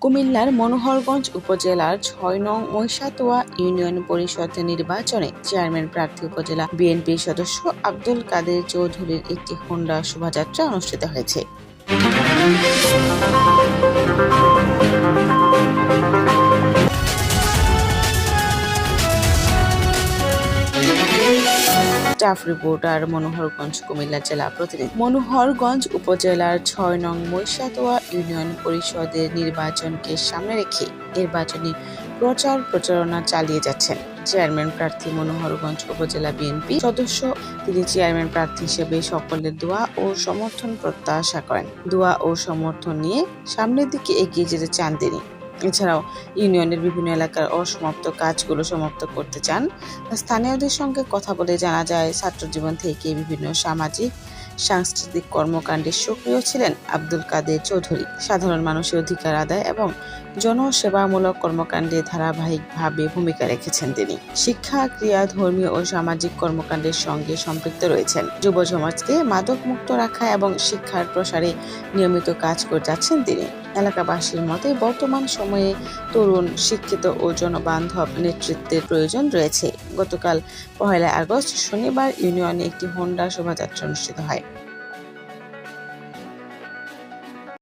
কুমিল্লার মনোহরগঞ্জ উপজেলার ৬ নং মহিষাতোয়া ইউনিয়ন পরিষদ নির্বাচনে চেয়ারম্যান প্রার্থী উপজেলা বিএনপির সদস্য আব্দুল কাদের চৌধুরীর একটি হোন্ডা শোভাযাত্রা অনুষ্ঠিত হয়েছে। স্টাফ রিপোর্টার মনোহরগঞ্জ কুমিল্লা জেলা প্রতিনিধি। মনোহরগঞ্জ উপজেলার ৬ নং মহিষাতোয়া ইউনিয়ন পরিষদের নির্বাচনকে সামনে রেখে নির্বাচনী প্রচারণা চালিয়ে যাচ্ছেন চেয়ারম্যান প্রার্থী। মনোহরগঞ্জ উপজেলা বিএনপি সদস্য তিনি চেয়ারম্যান প্রার্থী হিসেবে সকলের দোয়া ও সমর্থন প্রত্যাশা করেন। দোয়া ও সমর্থন নিয়ে সামনের দিকে এগিয়ে যেতে চান তিনি। এছাড়াও ইউনিয়নের বিভিন্ন এলাকার অসমাপ্ত কাজগুলো সমাপ্ত করতে চান। স্থানীয়দের সঙ্গে কথা বলে জানা যায়, ছাত্র জীবন থেকে বিভিন্ন সামাজিক সাংস্কৃতিক কর্মকাণ্ডে সক্রিয় ছিলেন আব্দুল কাদের চৌধুরী। সাধারণ মানুষের অধিকার আদায় এবং জনসেবামূলক কর্মকাণ্ডে ধারাবাহিকভাবে ভূমিকা রেখেছেন তিনি। শিক্ষা, ক্রীড়া, ধর্মীয় ও সামাজিক কর্মকাণ্ডের সঙ্গে সম্পৃক্ত রয়েছেন। যুব সমাজকে মাদকমুক্ত রাখা এবং শিক্ষার প্রসারে নিয়মিত কাজ করে যাচ্ছেন তিনি। এলাকাবাসীর মতে বর্তমান সময়ে তরুণ, শিক্ষিত ও জনবান্ধব নেতৃত্বের প্রয়োজন রয়েছে। গতকাল ১ আগস্ট শনিবার ইউনিয়নে একটি হোন্ডা শোভাযাত্রা অনুষ্ঠিত হয়।